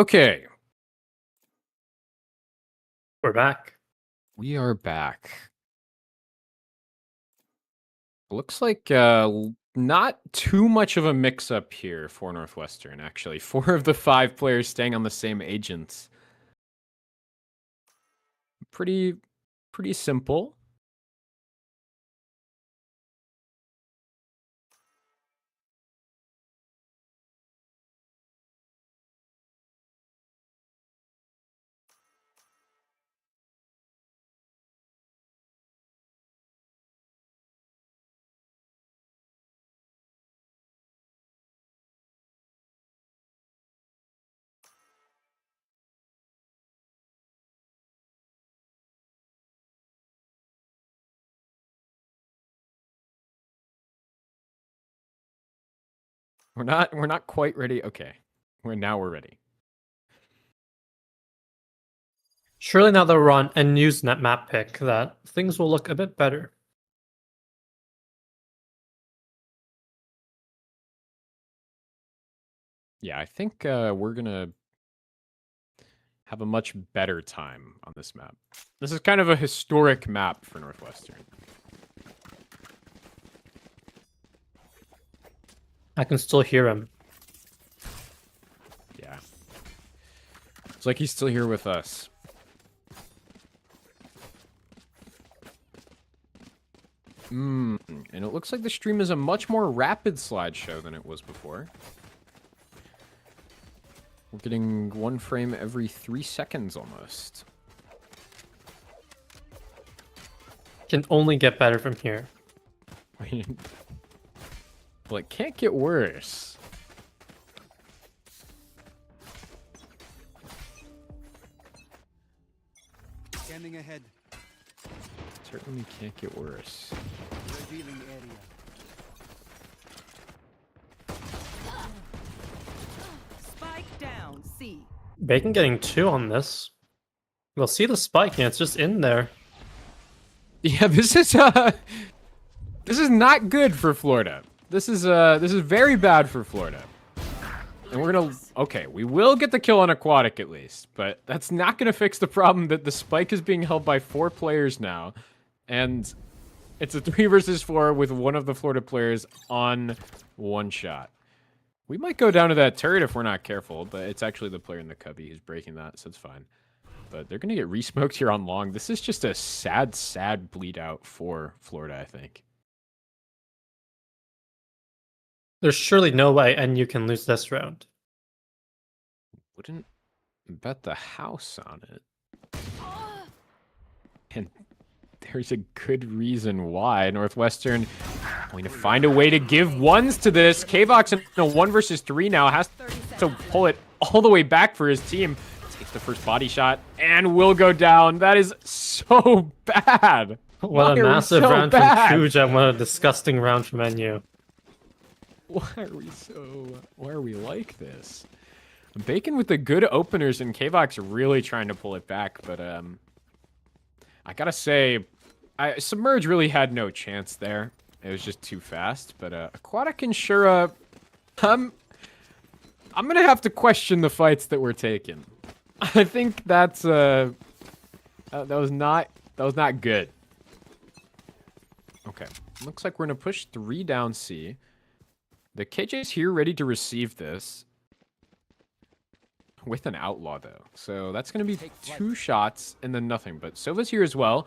Okay, We're back. we are back. Looks like not too much of a mix-up here for Northwestern, actually. 4 of the 5 players staying on the same agents. Pretty simple. We're not quite ready. Okay. We're ready. Surely now that we're on a Newsnet map pick, that things will look a bit better. Yeah, I think we're gonna have a much better time on this map. This is kind of a historic map for Northwestern. I can still hear him. Yeah. It's like he's still here with us. And it looks like the stream is a much more rapid slideshow than it was before. We're getting 1 frame every 3 seconds almost. Can only get better from here. I mean, well, it can't get worse. Scanning ahead. Certainly can't get worse. Revealing area. Spike down, C. Bacon getting 2 on this. We'll see the spike, and it's just in there. Yeah, this is not good for Florida. This is very bad for Florida. And we're gonna okay, we will get the kill on Aquatic at least, but that's not gonna fix the problem that the spike is being held by 4 players now, and it's a 3 versus 4 with one of the Florida players on 1 shot. We might go down to that turret if we're not careful, but it's actually the player in the cubby who's breaking that, so it's fine. But they're gonna get re-smoked here on long. This is just a sad bleed out for Florida, I think. There's surely no way NU can lose this round. Wouldn't bet the house on it. And there's a good reason why. Northwestern going to find a way to give ones to this. Kvox in a 1 versus 3 now has to pull it all the way back for his team. Takes the first body shot and will go down. That is so bad. What a massive round from Kuj and what a disgusting round from NU. Why are we like this? Bacon with the good openers and Kvox really trying to pull it back, but I gotta say, Submerge really had no chance there. It was just too fast, but Aquatic and Shura, I'm gonna have to question the fights that we're taking. I think that's that was not good. Okay, looks like we're gonna push 3 down C. The KJ's here ready to receive this. With an outlaw, though. So that's going to be 2 shots and then nothing. But Sova's here as well.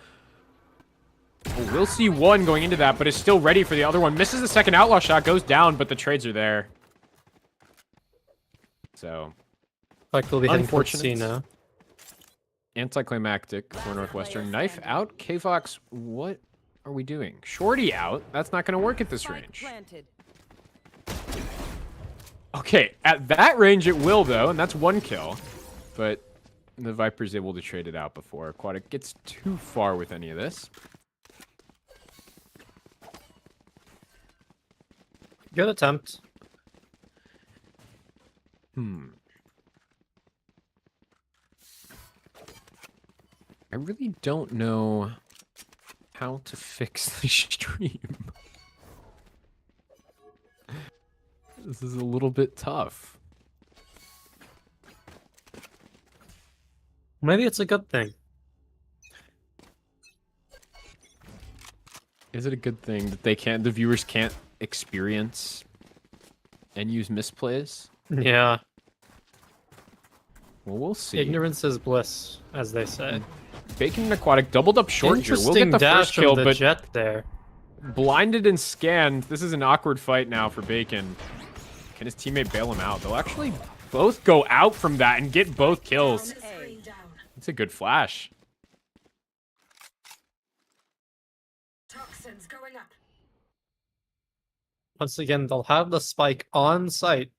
Oh, we'll see 1 going into that, but is still ready for the other one. Misses the second outlaw shot, goes down, but the trades are there. So, Like we'll be heading towards C now. Anticlimactic for Northwestern. Knife out. Kvox, what are we doing? Shorty out. That's not going to work at this range. Okay, at that range it will, though, and that's 1 kill. But the Viper's able to trade it out before Aquatic gets too far with any of this. Good attempt. I really don't know how to fix the stream. This is a little bit tough. Maybe it's a good thing. Is it a good thing that the viewers can't experience and use misplays? Yeah. Well, we'll see. Ignorance is bliss, as they say. Bacon and Aquatic doubled up short here. We'll Interesting get the dash first kill, from the but Jet there. blinded and scanned. This is an awkward fight now for Bacon. Can his teammate bail him out? They'll actually both go out from that and get both kills. It's a good flash. Toxins going up. Once again, they'll have the spike on site.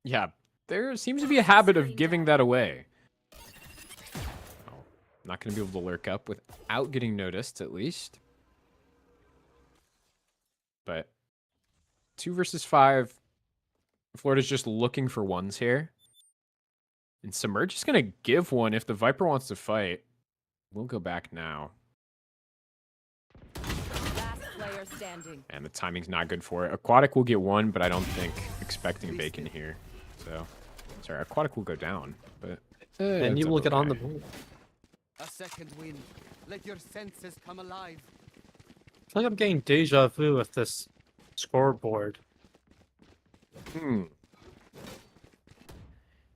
Yeah, there seems to be a habit of giving that away. Oh, not going to be able to lurk up without getting noticed, at least. But 2 versus 5. Florida's just looking for ones here. And Submerge is going to give one if the Viper wants to fight. We'll go back now. Last player standing. And the timing's not good for it. Aquatic will get one, but I don't think expecting Bacon here. So, sorry, Aquatic will go down. But And you it's will get on the okay. move. A second win. Let your senses come alive. I feel like I'm getting deja vu with this scoreboard.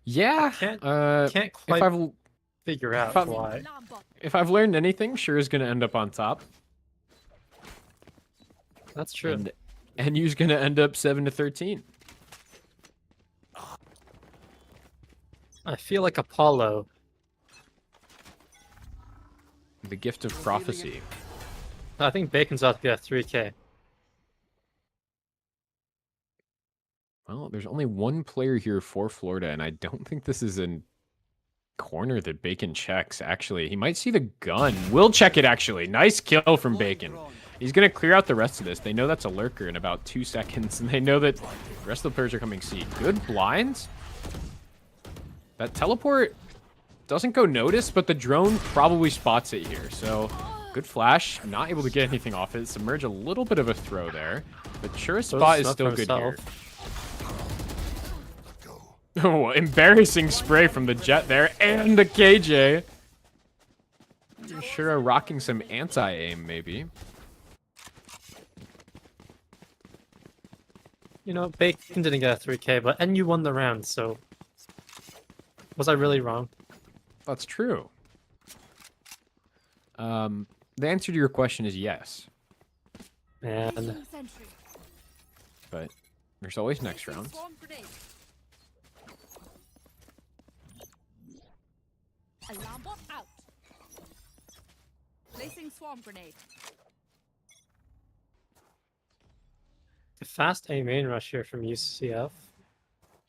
Yeah. Can't if quite I've figure out I'm- why. if I've learned anything, sure is going to end up on top. That's true. And NU's going to end up 7-13. I feel like Apollo. The gift of prophecy. I think Bacon's about to be at 3K. Well, there's only one player here for Florida, and I don't think this is a corner that Bacon checks, actually. He might see the gun. Will check it, actually. Nice kill from Bacon. He's going to clear out the rest of this. They know that's a lurker in about 2 seconds, and they know that the rest of the players are coming C. Good blinds. That teleport doesn't go noticed, but the drone probably spots it here. So, good flash. Not able to get anything off it. Submerge a little bit of a throw there. But sure spot is still good here. Oh, embarrassing spray from the Jet there and the KJ. Sure rocking some anti-aim, maybe. You know, Bacon didn't get a 3K, but NU won the round, so... Was I really wrong? That's true. The answer to your question is yes. And But there's always next round. Alarm bot out. Placing swarm grenade. a fast A main rush here from UCF.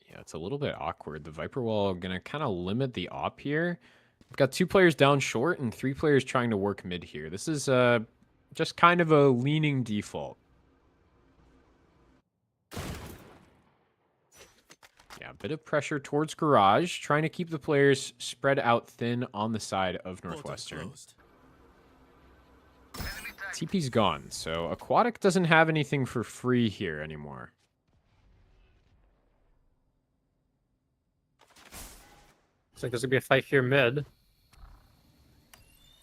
Yeah, it's a little bit awkward. The Viper Wall gonna kind of limit the op here. We've got 2 players down short and 3 players trying to work mid here. This is just kind of a leaning default. Yeah, a bit of pressure towards Garage, trying to keep the players spread out thin on the side of Northwestern. TP's gone, so Aquatic doesn't have anything for free here anymore. Looks like there's gonna be a fight here mid.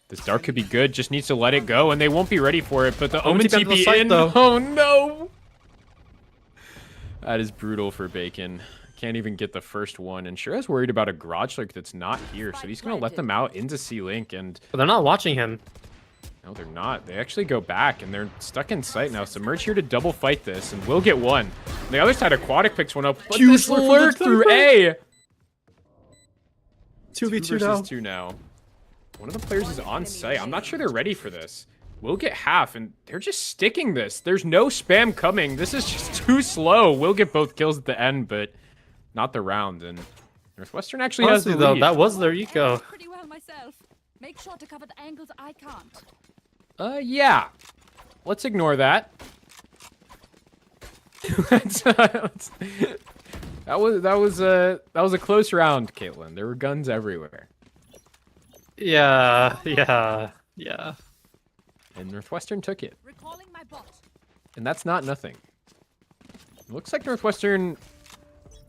This Dark could be good, just needs to let it go, and they won't be ready for it, but the Omen Omen TP on the TP site, in. though. Oh no! That is brutal for Bacon. Can't even get the first one, and Shura's worried about a Garage Lurk that's not here, so he's going to let them out into C-Link, and... But they're not watching him. No, they're not. They actually go back, and they're stuck in sight now. Submerge here to double fight this, and we'll get one. On the other side, Aquatic picks one up. But Huge this lurk from lurk the through Viper. A! 2v2 versus now. 2 now. One of the players is on site. I'm not sure they're ready for this. We'll get half, and they're just sticking this. There's no spam coming. This is just too slow. We'll get both kills at the end, but not the round. And Northwestern actually Honestly, has the though, lead. that was their eco. Pretty well myself. Make sure to cover the angles I can't. Yeah. Let's ignore that. that was a close round, Caitlin. There were guns everywhere. Yeah. And Northwestern took it. Recalling my bot. And that's not nothing. It looks like Northwestern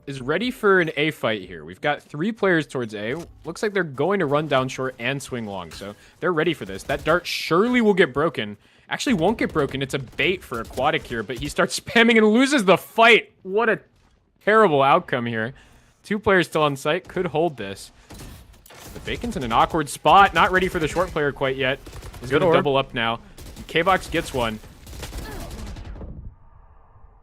is ready for an A fight here. We've got 3 players towards A. Looks like they're going to run down short and swing long, so they're ready for this. That dart surely will get broken. Actually won't get broken. It's a bait for Aquatic here, but he starts spamming and loses the fight. What a terrible outcome here. 2 players still on site. Could hold this. But Bacon's in an awkward spot. Not ready for the short player quite yet. He's going to double up now. K-Box gets one.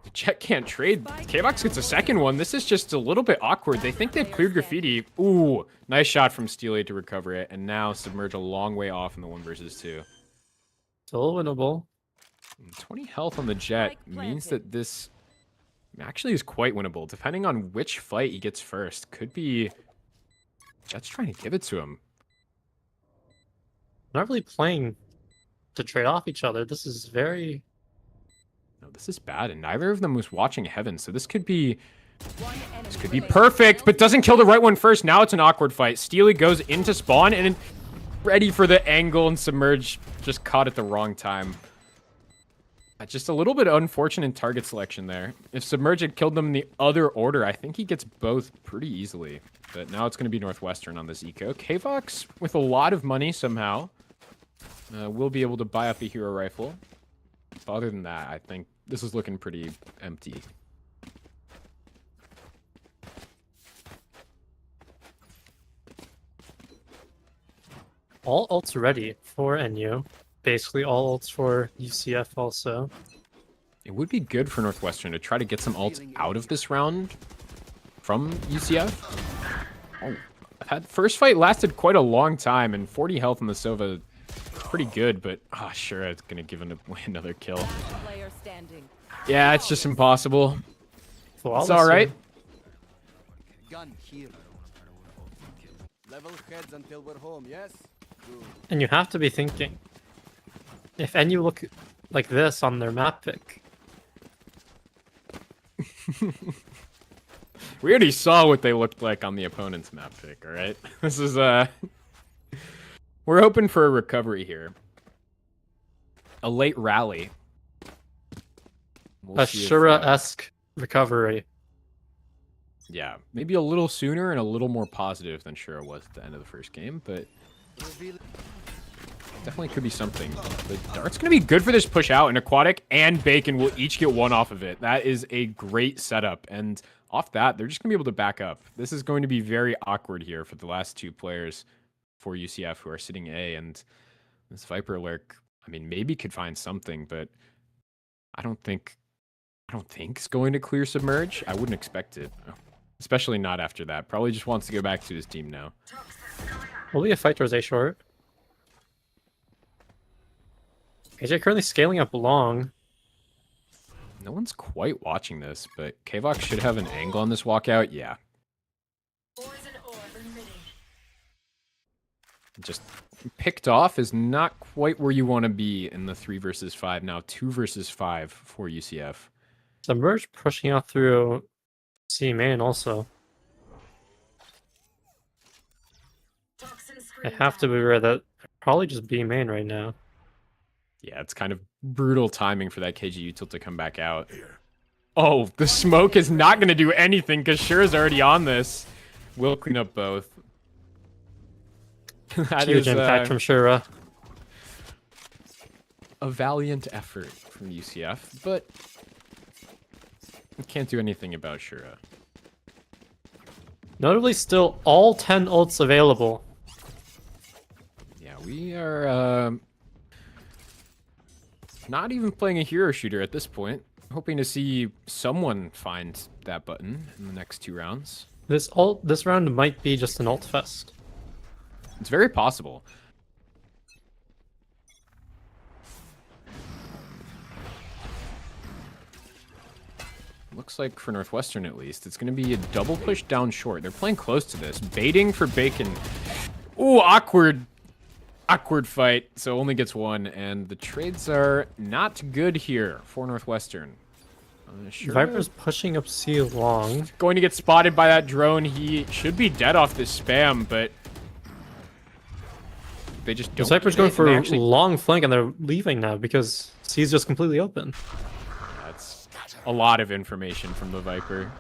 The Jet can't trade. K-Box gets a second one. This is just a little bit awkward. They think they've cleared Graffiti. Ooh, nice shot from Steely to recover it. And now Submerge a long way off in the 1 versus 2. Still winnable. 20 health on the Jet means that this actually is quite winnable. Depending on which fight he gets first. Could be... Jet's trying to give it to him. Not really playing to trade off each other. This is very... No, this is bad, and neither of them was watching Heaven, so this could be... This could be perfect, but doesn't kill the right one first. Now it's an awkward fight. Steely goes into spawn, and ready for the angle, and Submerge just caught at the wrong time. Just a little bit unfortunate target selection there. If Submerge had killed them in the other order, I think he gets both pretty easily. But now it's going to be Northwestern on this eco. K-Vox, with a lot of money somehow, will be able to buy up a hero rifle. But other than that, I think this is looking pretty empty. All ults ready for NU. Basically all ults for UCF also. It would be good for Northwestern to try to get some ults out of this round from UCF. Oh, that first fight lasted quite a long time, and 40 health on the Sova, pretty good, but sure, it's gonna give him away another kill. Yeah, it's just impossible. Flawless, it's all right. Gun here. Level heads until we're home, yes? Good. And you have to be thinking, if NU look like this on their map pick. We already saw what they looked like on the opponent's map pick, all right? This is, we're hoping for a recovery here. A late rally. A Shura-esque recovery. Yeah, maybe a little sooner and a little more positive than Shura was at the end of the first game, but definitely could be something. The dart's going to be good for this push out, and Aquatic and Bacon will each get one off of it. That is a great setup, and off that, they're just going to be able to back up. This is going to be very awkward here for the last 2 players for UCF who are sitting A, and this Viper Lurk, I mean, maybe could find something, but I don't think it's going to clear Submerge. I wouldn't expect it, especially not after that. Probably just wants to go back to his team now. Will be a fight towards A short. AJ currently scaling up long. No one's quite watching this, but Kvox should have an angle on this walkout. Yeah. Just picked off is not quite where you want to be in the 3 versus 5. Now 2 versus 5 for UCF. Submerge pushing out through C main also. I have to be aware that probably just B main right now. Yeah, it's kind of brutal timing for that KG util to come back out. Oh, the smoke is not going to do anything because Shura's already on this. We'll clean up both. That Huge is impact from Shura. A valiant effort from UCF, but we can't do anything about Shura. Notably, still all 10 ults available. Yeah, we are not even playing a hero shooter at this point. Hoping to see someone find that button in the next 2 rounds. This round might be just an ult fest. It's very possible. Looks like for Northwestern at least, it's going to be a double push down short. They're playing close to this. Baiting for Bacon. Ooh, awkward fight. So only gets 1, and the trades are not good here for Northwestern. Sure. Viper's pushing up C long. Going to get spotted by that drone. He should be dead off this spam, but they just don't. Viper's going for actually long flank, and they're leaving now because C's just completely open. That's a lot of information from the Viper.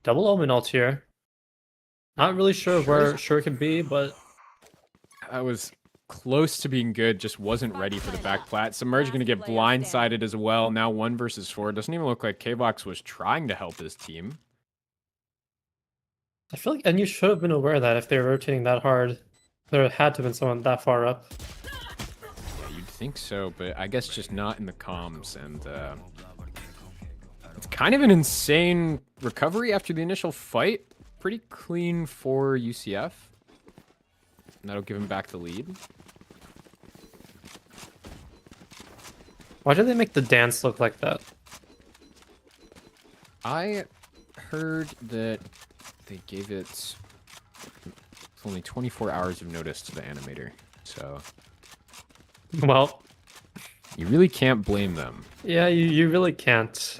Double Omen ult here. Not really sure where Sure can be, but I was close to being good, just wasn't ready for the back plat. Submerge going to get blindsided as well. Now 1 versus 4. Doesn't even look like K-Box was trying to help his team. I feel like NU should have been aware of that if they were rotating that hard. There had to have been someone that far up. Yeah, you'd think so, but I guess just not in the comms. And it's kind of an insane recovery after the initial fight. Pretty clean for UCF. And that'll give him back the lead. Why did they make the dance look like that? I heard that they gave it only 24 hours of notice to the animator. So Well, you really can't blame them. yeah, you really can't.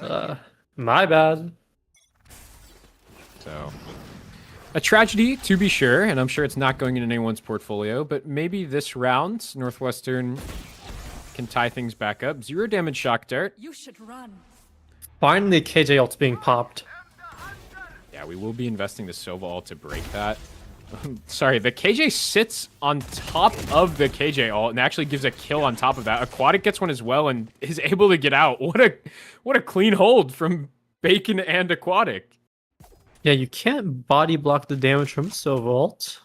My bad. So a tragedy, to be sure, and I'm sure it's not going in anyone's portfolio, but maybe this round, Northwestern can tie things back up. 0 damage shock dart. You should run. Finally, KJ ult's being popped. Yeah, we will be investing the Sova ult to break that. Sorry, the KJ sits on top of the KJ ult and actually gives a kill on top of that. Aquatic gets one as well and is able to get out. What a clean hold from Bacon and Aquatic. Yeah, you can't body block the damage from Sova ult.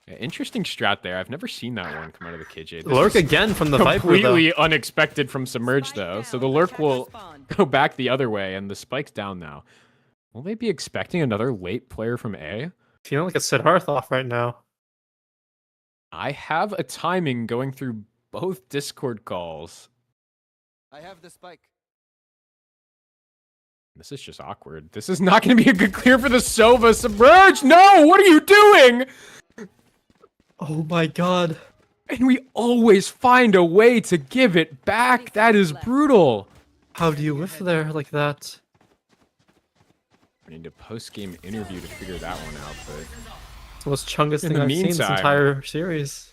Yeah, interesting strat there. I've never seen that one come out of the KJ. This Lurk is again from the Viper, though. completely unexpected from Submerge, though. So the Lurk will go back the other way, and the Spike's down now. Will they be expecting another late player from A? Feeling like a Siddharth off right now. I have a timing going through both Discord calls. I have the spike. This is just awkward. This is not going to be a good clear for the Sova. Submerge! No! What are you doing? Oh my god. And we always find a way to give it back. That is brutal. How do you whiff there like that? I need a post-game interview to figure that one out, but It's the most chungus In thing the I've seen this meantime- entire series.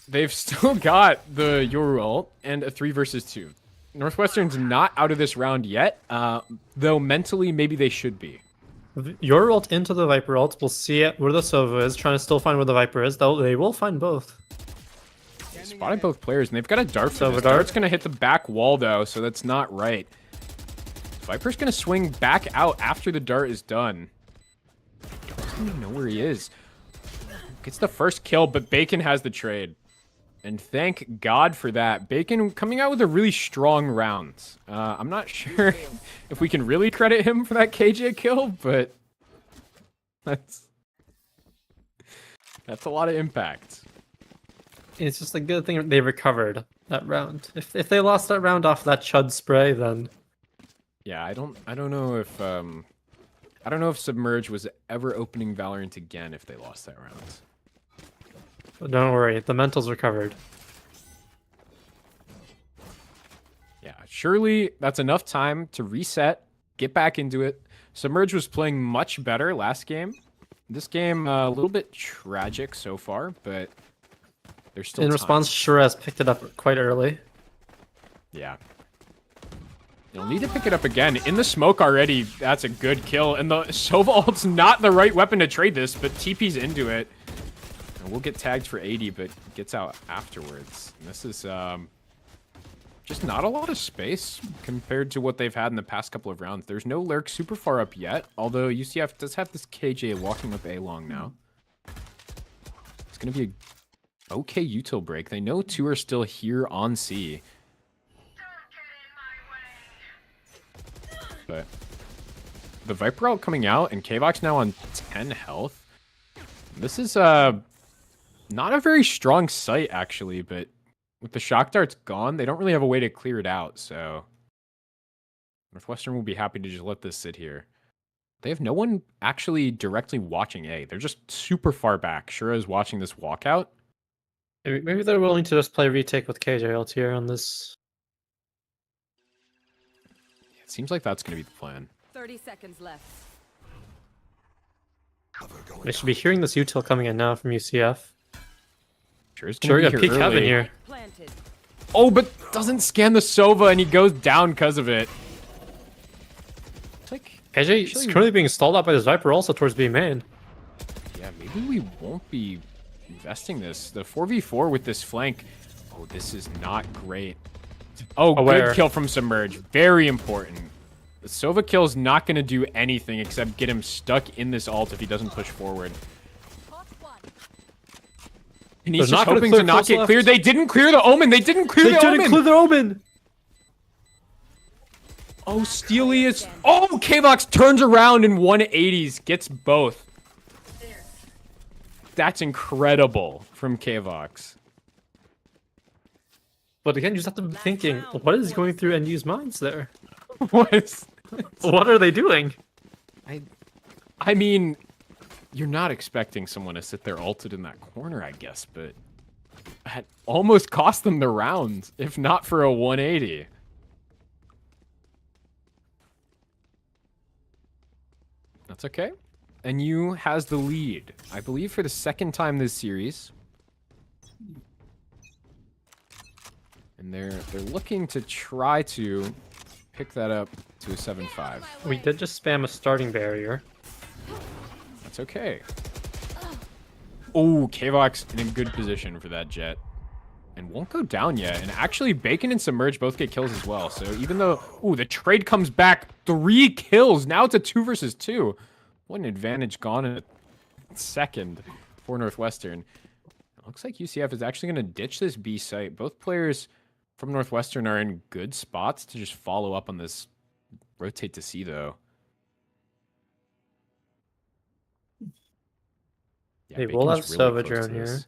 they've still got the Yoru ult and a 3 versus 2. Northwestern's not out of this round yet, though mentally maybe they should be. Your ult into the Viper ult. We'll see it where the Sova is. Trying to still find where the Viper is. Though they will find both. Spotted both players, and they've got a dart for Sova this. dart. Dart's going to hit the back wall, though, so that's not right. Viper's going to swing back out after the dart is done. Doesn't even know where he is. Gets the first kill, but Bacon has the trade. And thank God for that. Bacon coming out with a really strong round. I'm not sure if we can really credit him for that KJ kill, but that's a lot of impact. It's just a good thing they recovered that round. If they lost that round off that Chud spray, then Yeah, I don't know if Submerge was ever opening Valorant again if they lost that round. but don't worry, the mental's recovered. Yeah, surely that's enough time to reset, get back into it. Submerge was playing much better last game. This game a little bit tragic so far, but there's still In time. response, Shiraz picked it up quite early. Yeah. You'll need to pick it up again. In the smoke already, that's a good kill. And the Sova ult's not the right weapon to trade this, but TP's into it. And we'll get tagged for 80, but gets out afterwards. And this is just not a lot of space compared to what they've had in the past couple of rounds. There's no lurk super far up yet, although UCF does have this KJ walking up A long now. It's going to be a okay util break. They know 2 are still here on C. But the Viper ult coming out, and K-Vox now on 10 health. This is not a very strong site, actually, but with the shock darts gone, they don't really have a way to clear it out, so Northwestern will be happy to just let this sit here. They have no one actually directly watching A. They're just super far back. Shura is watching this walkout. Maybe they're willing to just play retake with KJ ult here on this. It seems like that's going to be the plan. 30 seconds left. They should be hearing this util coming in now from UCF. Shura's Sure, going got to be peek here heaven early. here. Planted. Oh, but doesn't scan the Sova, and he goes down because of it. It's like KJ is Actually- currently being stalled out by this Viper also towards B main. Yeah, maybe we won't be investing this. The 4v4 with this flank. Oh, this is not great. Oh, Aware. good kill from Submerge. Very important. The Sova kill's not going to do anything except get him stuck in this ult if he doesn't push forward. Hot one. And he's They're just not gonna hoping clear to not close get left. cleared. They didn't clear the Omen. They didn't clear the Omen. their omen! Oh, Steely is... Oh, Kvox turns around in 180s. Gets both. That's incredible from Kvox. But again, you just have to be thinking, what is going through NU's minds there? What? What are they doing? I mean, you're not expecting someone to sit there ulted in that corner, I guess, but that almost cost them the round, if not for a 180. That's okay. NU has the lead, I believe, for the second time this series. And they're looking to try to pick that up to a 7-5. We did just spam a starting barrier. That's okay. Oh, Kvox in a good position for that jet. And won't go down yet. And actually, Bacon and Submerge both get kills as well. So even though... Ooh, the trade comes back. 3 kills. Now it's a 2 versus 2. What an advantage gone in a second for Northwestern. It looks like UCF is actually going to ditch this B site. Both players from Northwestern are in good spots to just follow up on this rotate to C, though. Yeah, They will have Bacon's really Sova close to drone here. this.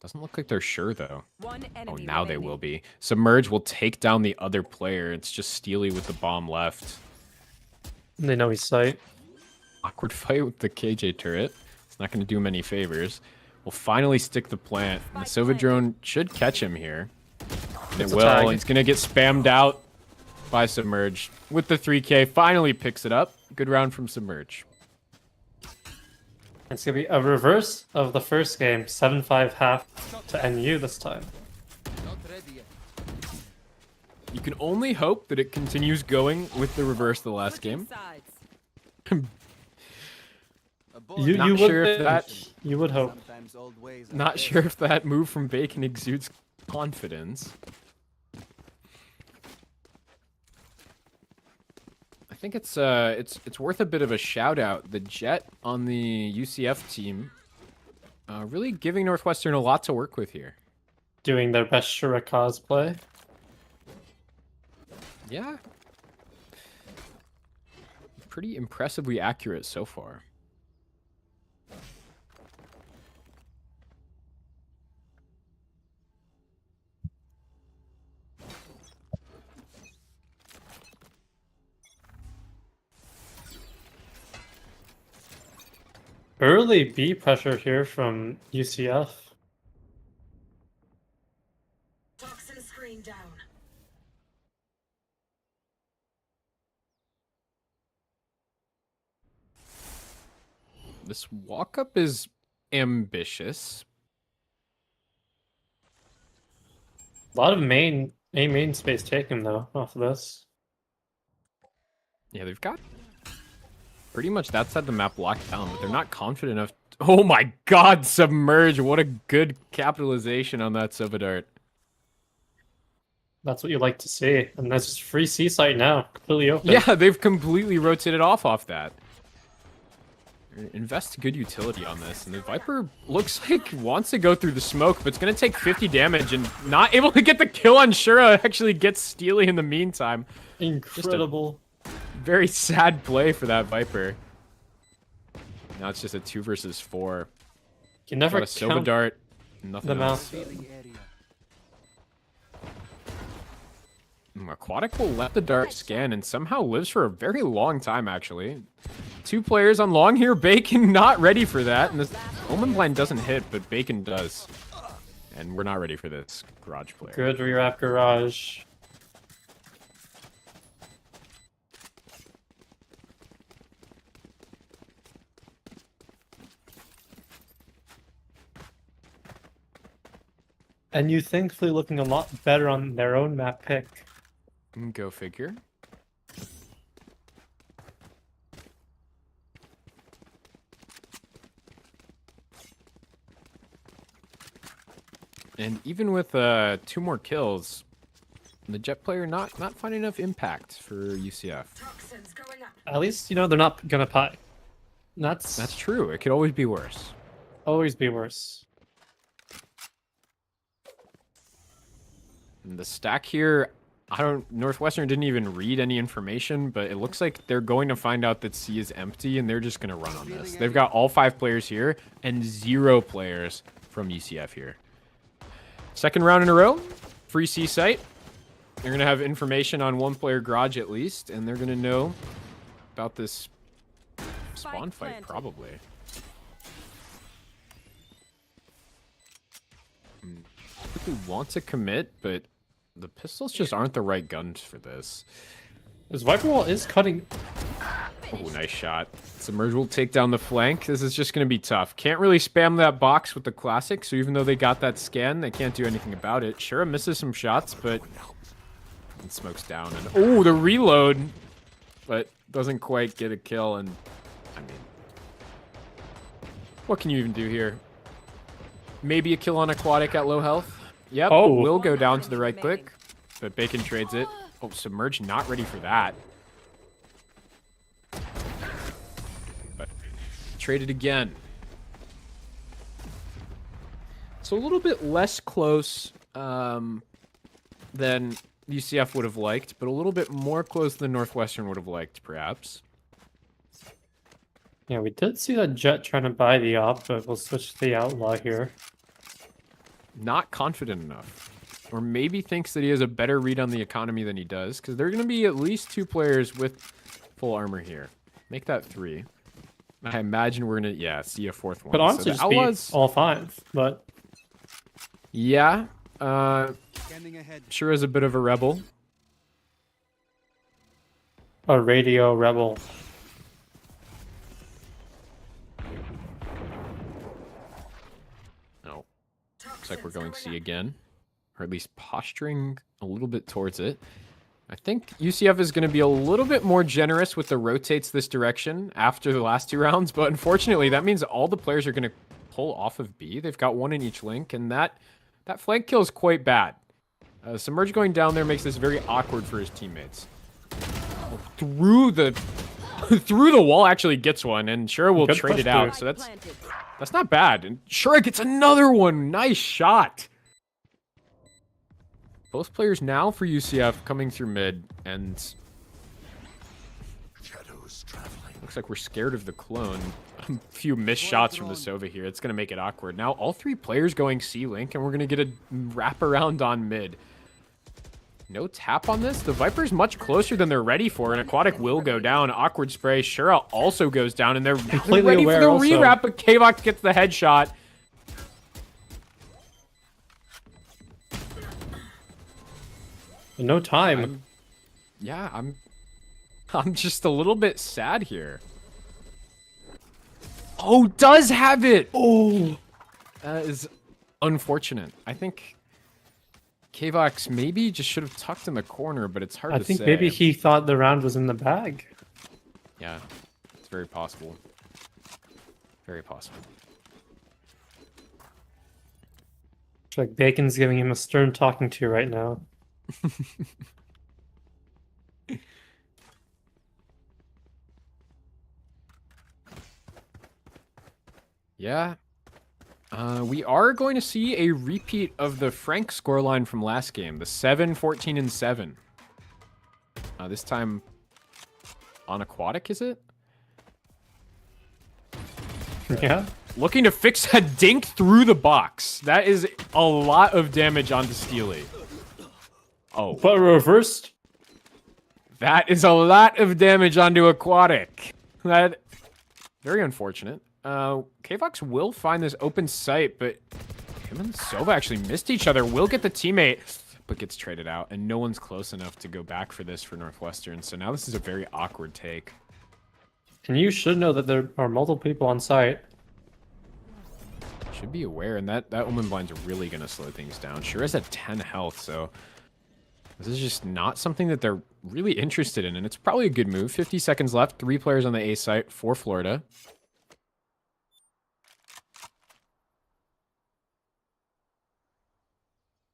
Doesn't look like they're sure, though. One Oh, enemy now they remaining. will be. Submerge will take down the other player. It's just Steely with the bomb left. They know he's sight. Awkward fight with the KJ turret. It's not going to do him any favors. We'll finally stick the plant. And the Sova drone should catch him here. And it It's a will. tag. He's going to get spammed out by Submerge. With the 3K, finally picks it up. Good round from Submerge. It's gonna be a reverse of the first game, 7-5 half to NU this time. Not ready yet. You can only hope that it continues going with the reverse the last Switching game. sides. A You, Not you sure would if that- you would hope. Sometimes old ways are Not best. sure if that move from Bacon exudes confidence. I think it's worth a bit of a shout out. The Jet on the UCF team, really giving Northwestern a lot to work with here. Doing their best Shura cosplay. Yeah, pretty impressively accurate so far. Early B pressure here from UCF. Toxin screen down. This walk up is ambitious. A lot of main space taken though off of this. Yeah, they've got pretty much that side of the map locked down, but they're not confident enough. Oh my god, Submerge. What a good capitalization on that Sova dart. That's what you like to see. And that's just free C site now, completely open. Yeah, they've completely rotated off that. Invest good utility on this, and the Viper looks like wants to go through the smoke, but it's going to take 50 damage and not able to get the kill on Shura. Actually gets Steely in the meantime. Incredible. Very sad play for that Viper. Now it's just a 2 versus 4. You never Got a Sova count dart, nothing them else. out. Feeling area. Aquatic will let the dart scan and somehow lives for a very long time, actually. 2 players on long here. Bacon not ready for that. And this Omen blind doesn't hit, but Bacon does. And we're not ready for this garage player. Good rewrap garage. And you thankfully looking a lot better on their own map pick. Go figure. And even with 2 more kills, the Jet player not finding enough impact for UCF. Toxins going up. At least, you know, they're not gonna pie. That's true. It could always be worse. always be worse. And the stack here, Northwestern didn't even read any information, but it looks like they're going to find out that C is empty, and they're just going to run on this. They've got all 5 players here, and 0 players from UCF here. Second round in a row, free C site. They're going to have information on 1 player garage at least, and they're going to know about this spawn fight, probably. Typically want to commit, but the pistols just aren't the right guns for this. This Viper Wall is cutting. Oh, nice shot. Submerge will take down the flank. This is just going to be tough. Can't really spam that box with the classic, so even though they got that scan, they can't do anything about it. Shura misses some shots, but it smokes down. And oh, the reload, but doesn't quite get a kill. And I mean, what can you even do here? Maybe a kill on Aquatic at low health. Yep, Oh. will go down to the right click, but Bacon trades it. Oh, Submerge not ready for that. But traded again. So a little bit less close than UCF would have liked, but a little bit more close than Northwestern would have liked, perhaps. Yeah, we did see that Jet trying to buy the op, but we'll switch to the Outlaw here. Not confident enough. Or maybe thinks that he has a better read on the economy than he does, because there are going to be at least 2 players with full armor here. Make that 3. I imagine we're going to, yeah, see a 4th one. But honestly, so just be all 5, but... Yeah, Scanning ahead. sure is a bit of a rebel. A radio rebel. No. Looks like we're going C again. Or at least posturing a little bit towards it. I think UCF is going to be a little bit more generous with the rotates this direction after the last 2 rounds, but unfortunately that means all the players are going to pull off of B. They've got 1 in each link, and that flank kill is quite bad. Submerge going down there makes this very awkward for his teammates. Through the wall actually gets one, and Shura will Good trade push it out, through. so that's not bad. And Shura gets another one. Nice shot. Both players now for UCF coming through mid, and looks like we're scared of the clone. A few missed shots from the Sova here. It's going to make it awkward. Now all 3 players going C-Link, and we're going to get a wraparound on mid. No tap on this. The Viper's much closer than they're ready for, and Aquatic will go down. Awkward spray. Shura also goes down, and they're ready for the rewrap, but Kvox gets the headshot. No time. I'm just a little bit sad here. Oh, does have it. Oh, that is unfortunate. I think Kvox maybe just should have tucked in the corner, but it's hard to say. I think maybe he thought the round was in the bag. Yeah, it's very possible. Very possible. It's like Bacon's giving him a stern talking to right now. Yeah. We are going to see a repeat of the Frank scoreline from last game. The 7, 14, and 7. This time on Aquatic, is it? Yeah. Looking to fix that dink through the box. That is a lot of damage onto Steely. Oh. But reversed. That is a lot of damage onto Aquatic. That very unfortunate. Kvox will find this open site, but him and Sova actually missed each other. Will get the teammate, but gets traded out, and no one's close enough to go back for this for Northwestern. So now this is a very awkward take. And you should know that there are multiple people on site. Should be aware, and that Omen Blind's really going to slow things down. Sure is at 10 health, so This is just not something that they're really interested in, and it's probably a good move. 50 seconds left, 3 players on the A site for Florida.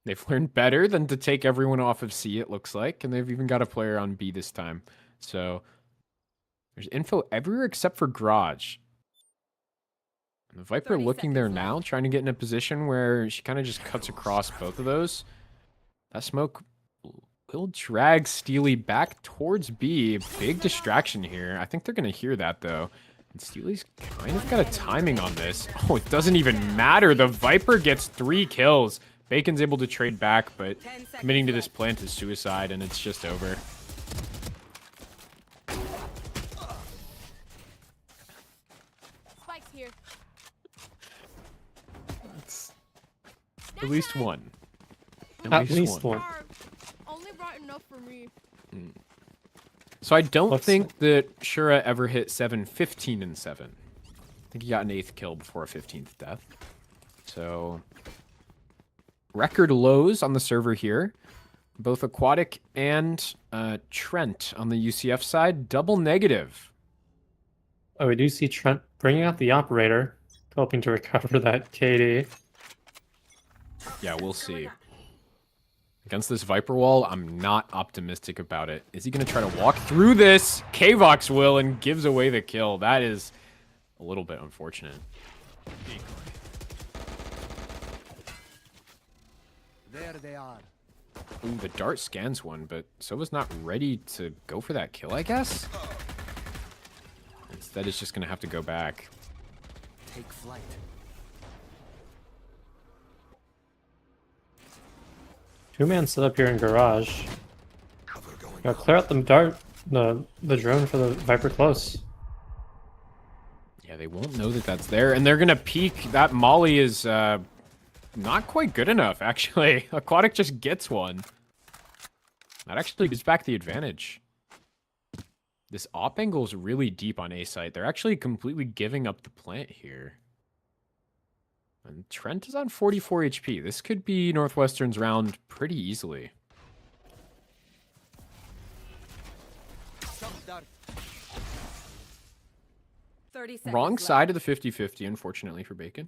They've learned better than to take everyone off of C, it looks like, and they've even got a player on B this time. So there's info everywhere except for Garage. And the Viper 30 looking there seconds now, trying to get in a position where she kind of just cuts across both of those. That smoke will drag Steely back towards B. Big distraction here. I think they're going to hear that, though. And Steely's kind of got a timing on this. Oh, it doesn't even matter. The Viper gets 3 kills. Bacon's able to trade back, but committing to this plant is suicide, and it's just over. Spike's here. That's at least one. At least one. Only bright enough for me. So I don't Let's- think that Shura ever hit 7-15 and 7. I think he got an 8th kill before a 15th death. So record lows on the server here. Both Aquatic and Trent on the UCF side, double negative. Oh, we do see Trent bringing out the operator, hoping to recover that KD. Yeah, we'll see. Against this Viper wall, I'm not optimistic about it. Is he going to try to walk through this? Kvox will and gives away the kill. That is a little bit unfortunate. There they are. Ooh, the dart scans one, but Sova's not ready to go for that kill, I guess? Instead, it's just going to have to go back. Take flight. Two-man set up here in garage. Gotta clear out the dart, the drone for the Viper close. Yeah, they won't know that that's there, and they're going to peek. That molly is not quite good enough, actually. Aquatic just gets one. That actually gives back the advantage. This op angle is really deep on A site. They're actually completely giving up the plant here. And Trent is on 44 HP. This could be Northwestern's round pretty easily. Jump dart. 30 seconds Wrong left. side of the 50-50, unfortunately, for Bacon.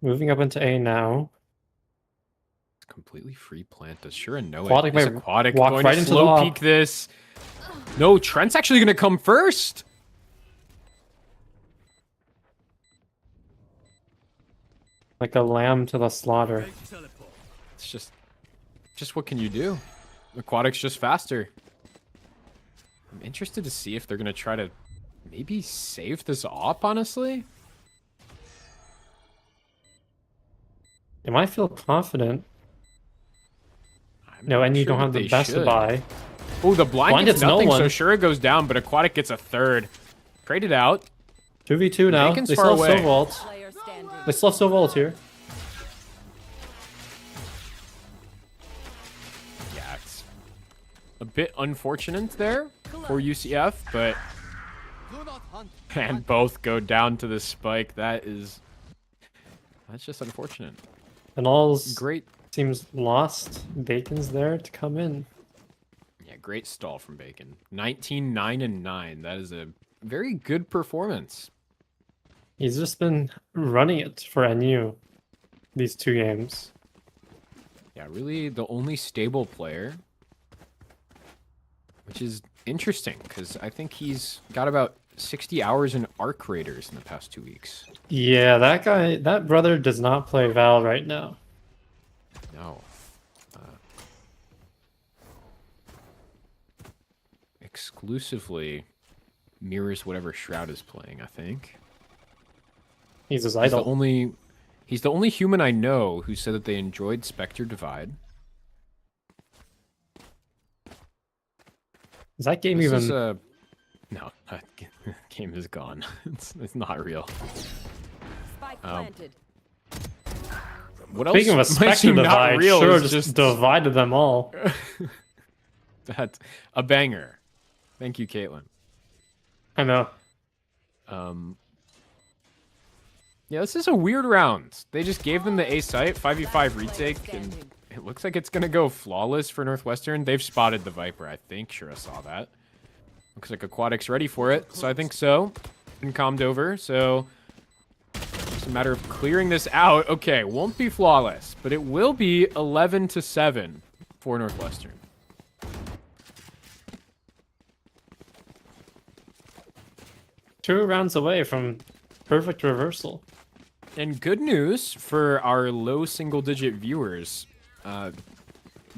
Moving up into A now. It's completely free plant. Does Shura know Aquatic it? Is might Aquatic walk going right to into the slow op. peek this? No, Trent's actually going to come first. Like a lamb to the slaughter. It's just what can you do? Aquatic's just faster. I'm interested to see if they're going to try to maybe save this op, honestly. They might feel confident. I'm No, not and you sure don't have that the they best to should. buy. Oh, the blind Blind gets hits no nothing, so one. Shura goes down, but Aquatic gets a third. Traded out. 2v2 now. Bacon's They far still have away. Silvault. Player standing. They still have Silvault here. Yeah, it's a bit unfortunate there for UCF, but Do not hunt. and both go down to the spike. That's just unfortunate. And all's Great, seems lost. Bacon's there to come in. yeah, great stall from Bacon. 19, 9, and 9. That is a very good performance. He's just been running it for NU these 2 games. Yeah, really the only stable player, which is interesting because I think he's got about 60 hours in Arc Raiders in the past 2 weeks. Yeah, that brother does not play Val right now. No. Exclusively mirrors whatever Shroud is playing, I think. He's his He's the idol. only human I know who said that they enjoyed Spectre Divide. Is that game This even? is no, that game is gone. It's not real. Spike planted. What else? Speaking of a might Spectre seem not divide, real sure is just divided them all. That's a banger. Thank you, Caitlin. I know. Yeah, this is a weird round. They just gave them the A site, 5v5 retake, and it looks like it's going to go flawless for Northwestern. They've spotted the Viper, I think. Shura saw that. Looks like Aquatic's ready for it, so I think so. And calmed over, so it's a matter of clearing this out. Okay, won't be flawless, but it will be 11-7 for Northwestern. Two rounds away from perfect reversal. And good news for our low single-digit viewers.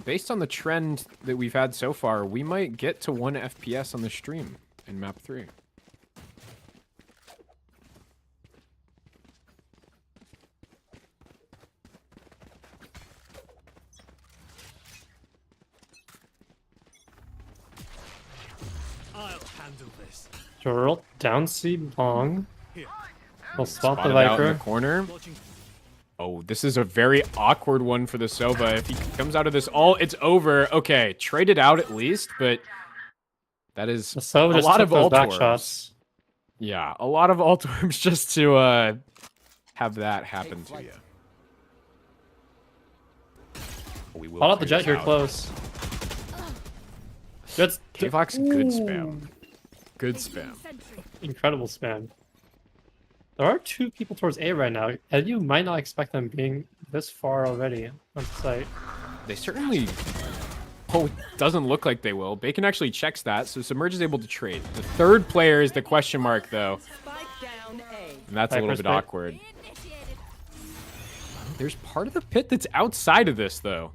Based on the trend that we've had so far, we might get to 1 FPS on the stream in map 3. I'll handle this. Jorl, down C long. We'll spot the Spotted out in Viper. the corner. Watching. Oh, this is a very awkward one for the Sova. If he comes out of this all, it's over. Okay, trade it out at least, but that is The Sova a just lot took of those alt back orbs. shots. Yeah, a lot of alt orbs just to have that happen to you. We will Call out the clear jet this here out. close. That's K-Vox, good spam. Good spam. incredible spam. There are two people towards A right now, and you might not expect them being this far already on site. They certainly... Oh, it doesn't look like they will. Bacon actually checks that, so Submerge is able to trade. The third player is the question mark, though. Spike down A. And that's a little Viper's bit pit. awkward. There's part of the pit that's outside of this, though.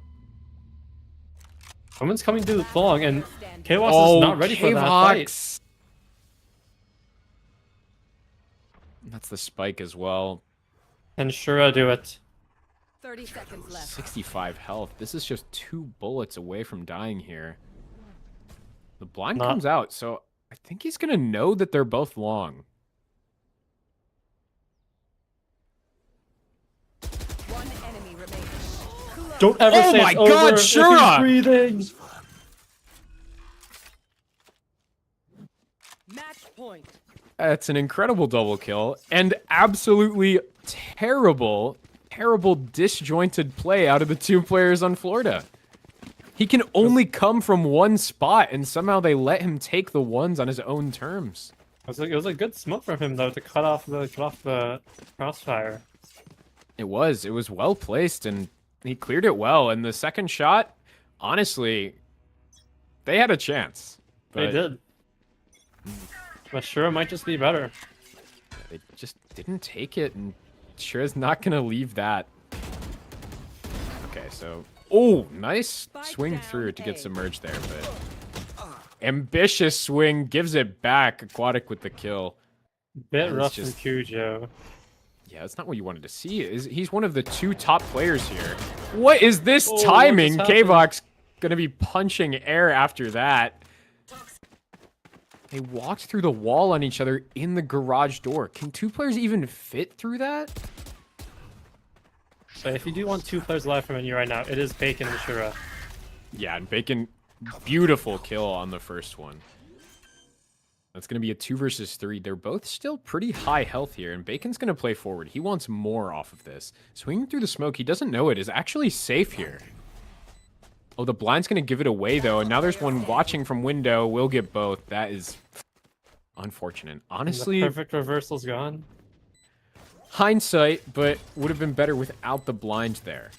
Someone's coming through long, and KWAS Oh, is not ready for that fight. K-Vox. That's the spike as well. And Shura do it. 30 seconds left. 65 health. This is just 2 bullets away from dying here. The blind Not- comes out, so I think he's going to know that they're both long. One enemy remaining. Don't ever Oh say my it's God, over if he's Shura! breathing. Match point. That's an incredible double kill and absolutely terrible, terrible disjointed play out of the 2 players on Florida. He can only come from one spot, and somehow they let him take the ones on his own terms. It was a good smoke from him though to cut off the crossfire. It was well placed, and he cleared it well. And the second shot, honestly, they had a chance. They but did. But Shura might just be better. They just didn't take it, and Shura's not gonna leave that. Okay, so nice swing down through to get A. submerged there, but ambitious swing gives it back. Aquatic with the kill. Bit That's rough just- from Cujo. Yeah, that's not what you wanted to see. He's one of the 2 top players here. What is this Oh, what timing? just happened? K-Vox gonna be punching air after that. They walked through the wall on each other in the garage door. Can 2 players even fit through that? So if you do want 2 players alive from you right now, it is Bacon and Shura. Yeah, and Bacon, beautiful kill on the first one. That's going to be a 2 versus 3. They're both still pretty high health here, and Bacon's going to play forward. He wants more off of this. Swinging through the smoke, he doesn't know it, is actually safe here. Oh, the blind's going to give it away, though, and now there's one watching from window. We'll get both. That is unfortunate. Honestly, The perfect reversal's gone. hindsight, but would have been better without the blind there.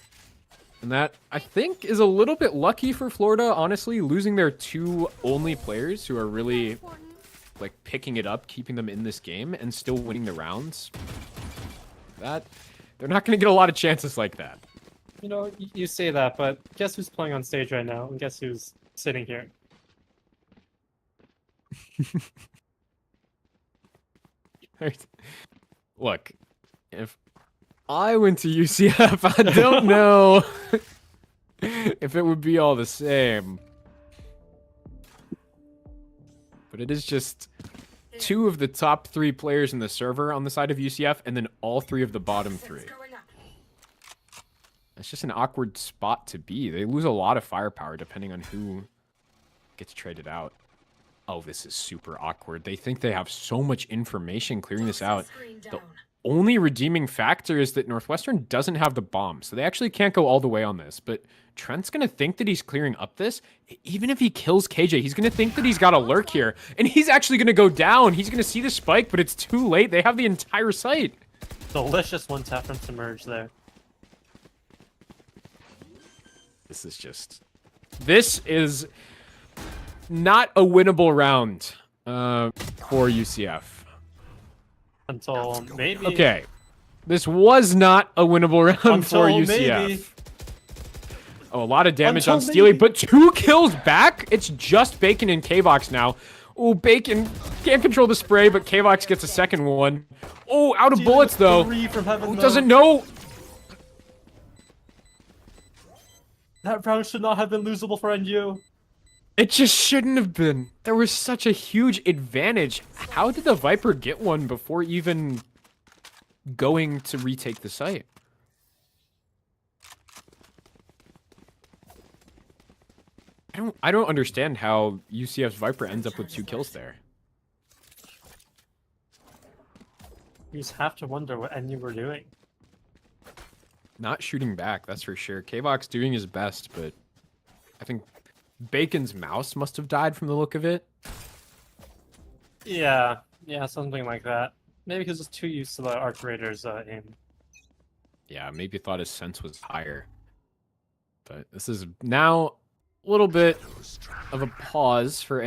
And that, I think, is a little bit lucky for Florida, honestly, losing their 2 only players who are really, like, picking it up, keeping them in this game, and still winning the rounds. They're not going to get a lot of chances like that. You know, you say that, but guess who's playing on stage right now? And guess who's sitting here? Look, if I went to UCF, I don't know if it would be all the same. But it is just 2 of the top 3 players in the server on the side of UCF, and then all 3 of the bottom 3. Going up. It's just an awkward spot to be. They lose a lot of firepower depending on who gets traded out. Oh, this is super awkward. They think they have so much information clearing this out. Screen The down. only redeeming factor is that Northwestern doesn't have the bomb, so they actually can't go all the way on this. But Trent's going to think that he's clearing up this. Even if he kills KJ, he's going to think that he's got a lurk here, and he's actually going to go down. He's going to see the spike, but it's too late. They have the entire site. Delicious one tap from Submerge there. This is not a winnable round for UCF. Until maybe. Okay. This was not a winnable round for Until UCF. maybe. Oh, a lot of damage Until on Steely, maybe. but 2 kills back? It's just Bacon and K-Vox now. Oh, Bacon can't control the spray, but K-Vox gets a second one. Oh, out of Steely bullets, with though. 3 from heaven, Who though. doesn't know? That round should not have been losable for NU. It just shouldn't have been. There was such a huge advantage. How did the Viper get one before even going to retake the site? I don't understand how UCF's Viper ends up with 2 kills there. You just have to wonder what NU were doing. Not shooting back, that's for sure. K-Vox doing his best, but I think Bacon's mouse must have died from the look of it. Yeah, something like that. Maybe he's just too used to the Arc Raiders aim. Yeah, maybe thought his sense was higher. But this is now a little bit of a pause for